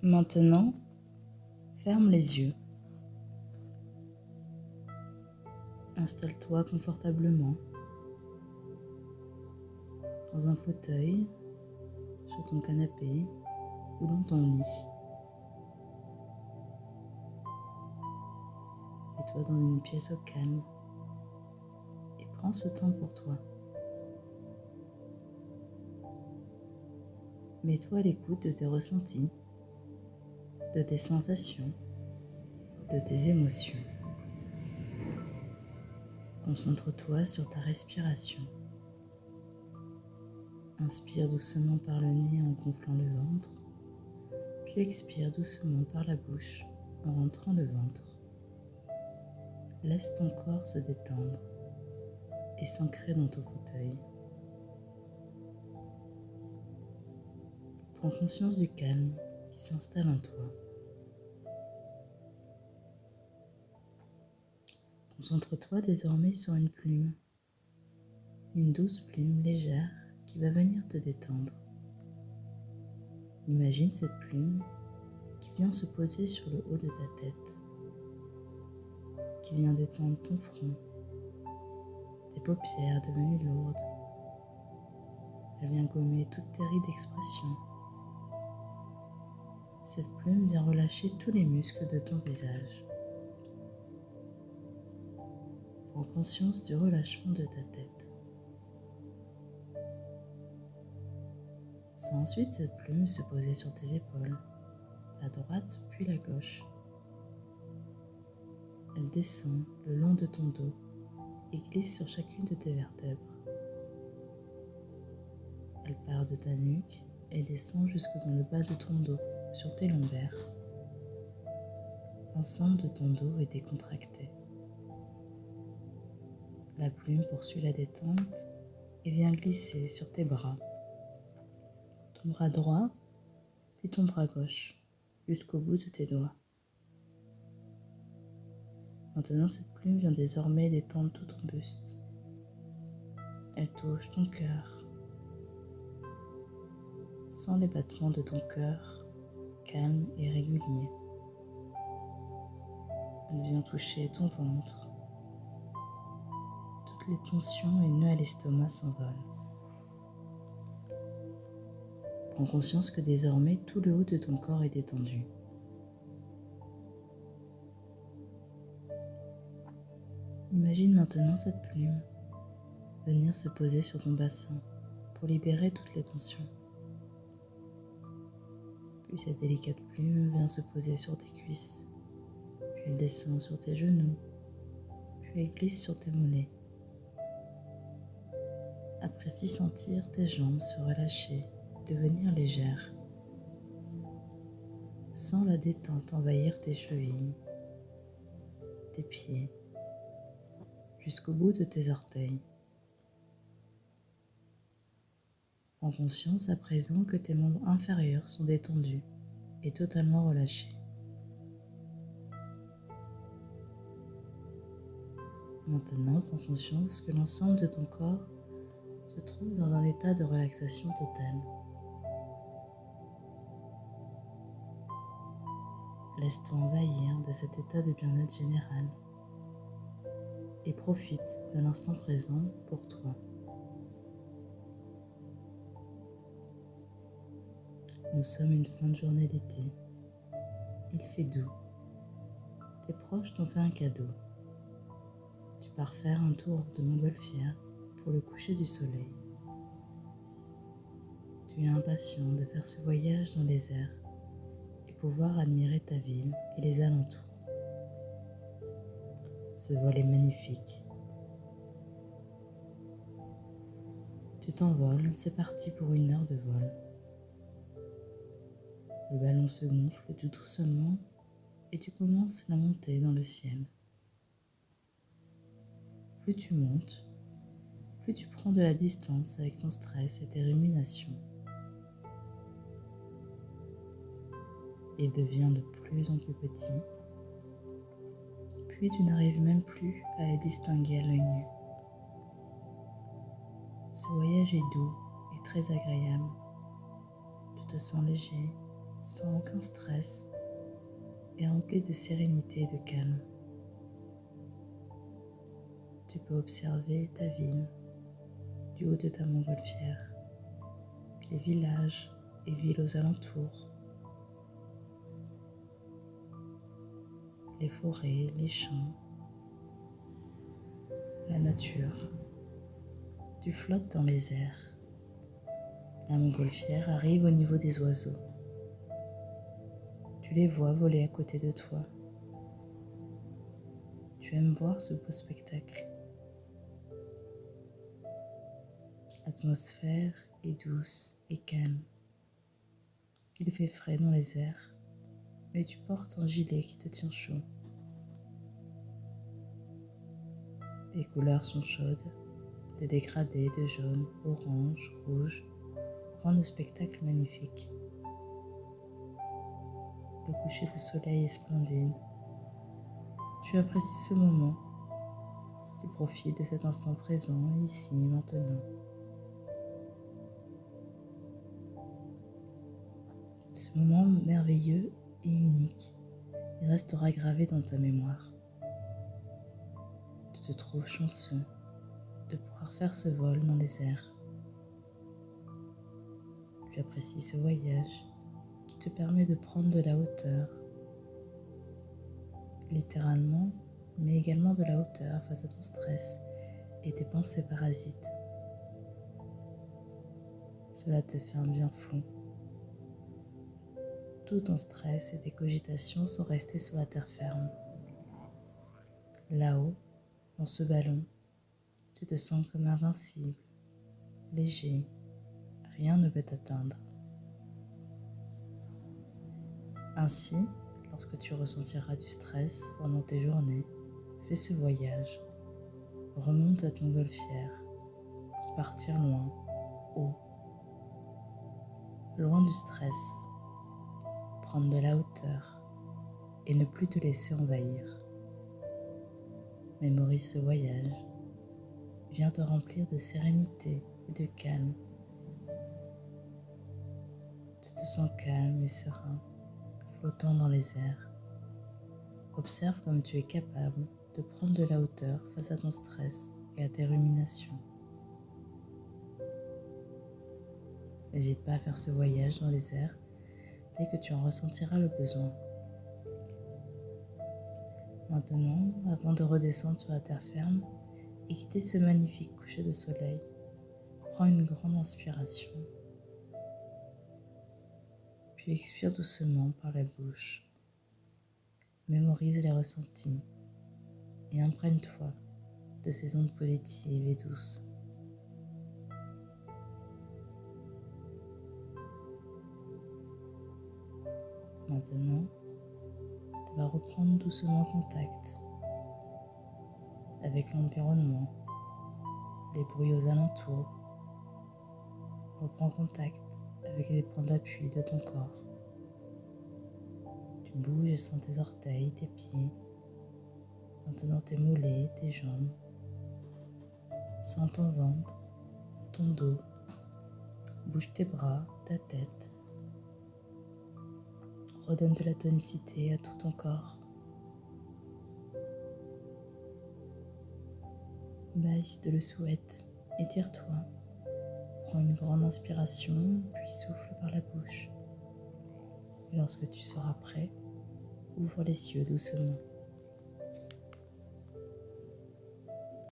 Maintenant, ferme les yeux. Installe-toi confortablement dans un fauteuil, sur ton canapé ou dans ton lit. Mets-toi dans une pièce au calme et prends ce temps pour toi. Mets-toi à l'écoute de tes ressentis, de tes sensations, de tes émotions. Concentre-toi sur ta respiration. Inspire doucement par le nez en gonflant le ventre, puis expire doucement par la bouche en rentrant le ventre. Laisse ton corps se détendre et s'ancrer dans ton fauteuil. Prends conscience du calme qui s'installe en toi. Concentre-toi désormais sur une plume, une douce plume légère qui va venir te détendre. Imagine cette plume qui vient se poser sur le haut de ta tête, qui vient détendre ton front, tes paupières devenues lourdes. Elle vient gommer toutes tes rides d'expression. Cette plume vient relâcher tous les muscles de ton visage. Prends conscience du relâchement de ta tête. Sens ensuite cette plume se poser sur tes épaules, la droite puis la gauche. Elle descend le long de ton dos et glisse sur chacune de tes vertèbres. Elle part de ta nuque et descend jusque dans le bas de ton dos, sur tes lombaires. L'ensemble de ton dos est décontracté. La plume poursuit la détente et vient glisser sur tes bras. Ton bras droit, puis ton bras gauche, jusqu'au bout de tes doigts. Maintenant, cette plume vient désormais détendre tout ton buste. Elle touche ton cœur. Sens les battements de ton cœur, calme et régulier. Elle vient toucher ton ventre. Toutes les tensions et nœuds à l'estomac s'envolent. Prends conscience que désormais tout le haut de ton corps est détendu. Imagine maintenant cette plume venir se poser sur ton bassin pour libérer toutes les tensions. Puis cette délicate plume vient se poser sur tes cuisses, puis elle descend sur tes genoux, puis elle glisse sur tes mollets. Apprécie sentir tes jambes se relâcher, devenir légères. Sens la détente envahir tes chevilles, tes pieds, jusqu'au bout de tes orteils. Prends conscience à présent que tes membres inférieurs sont détendus et totalement relâchés. Maintenant, prends conscience que l'ensemble de ton corps se trouve dans un état de relaxation totale. Laisse-toi envahir de cet état de bien-être général et profite de l'instant présent pour toi. Nous sommes une fin de journée d'été. Il fait doux. Tes proches t'ont fait un cadeau. Tu pars faire un tour de montgolfière pour le coucher du soleil. Tu es impatient de faire ce voyage dans les airs et pouvoir admirer ta ville et les alentours. Ce vol est magnifique. Tu t'envoles, c'est parti pour 1 heure de vol. Le ballon se gonfle tout doucement et tu commences la montée dans le ciel. Plus tu montes, plus tu prends de la distance avec ton stress et tes ruminations. Il devient de plus en plus petit, puis tu n'arrives même plus à les distinguer à l'œil nu. Ce voyage est doux et très agréable. Tu te sens léger, sans aucun stress et rempli de sérénité et de calme. Tu peux observer ta ville du haut de ta montgolfière, puis les villages et villes aux alentours, les forêts, les champs, la nature. Tu flottes dans les airs. La montgolfière arrive au niveau des oiseaux. Tu les vois voler à côté de toi. Tu aimes voir ce beau spectacle. L'atmosphère est douce et calme. Il fait frais dans les airs, mais tu portes un gilet qui te tient chaud. Les couleurs sont chaudes, des dégradés de jaune, orange, rouge rendent le spectacle magnifique. Le coucher de soleil est splendide. Tu apprécies ce moment. Tu profites de cet instant présent, ici, maintenant. Ce moment merveilleux et unique, il restera gravé dans ta mémoire. Tu te trouves chanceux de pouvoir faire ce vol dans les airs. Tu apprécies ce voyage qui te permet de prendre de la hauteur, littéralement, mais également de la hauteur face à ton stress et tes pensées parasites. Cela te fait un bien fou. Tout ton stress et tes cogitations sont restés sur la terre ferme. Là-haut, dans ce ballon, tu te sens comme invincible, léger, rien ne peut t'atteindre. Ainsi, lorsque tu ressentiras du stress pendant tes journées, fais ce voyage. Remonte à ton montgolfière pour partir loin, haut, loin du stress, prendre de la hauteur et ne plus te laisser envahir. Mémorise ce voyage, viens te remplir de sérénité et de calme. Tu te sens calme et serein, flottant dans les airs. Observe comme tu es capable de prendre de la hauteur face à ton stress et à tes ruminations. N'hésite pas à faire ce voyage dans les airs dès que tu en ressentiras le besoin. Maintenant, avant de redescendre sur la terre ferme et quitter ce magnifique coucher de soleil, prends une grande inspiration, puis expire doucement par la bouche. Mémorise les ressentis et imprègne-toi de ces ondes positives et douces. Maintenant, tu vas reprendre doucement contact avec l'environnement, les bruits aux alentours. Reprends contact avec les points d'appui de ton corps. Tu bouges sans tes orteils, tes pieds, maintenant tes mollets, tes jambes. Sens ton ventre, ton dos. Bouge tes bras, ta tête. Redonne de la tonicité à tout ton corps. Bâille si tu le souhaites, étire-toi. Prends une grande inspiration, puis souffle par la bouche. Et lorsque tu seras prêt, ouvre les yeux doucement.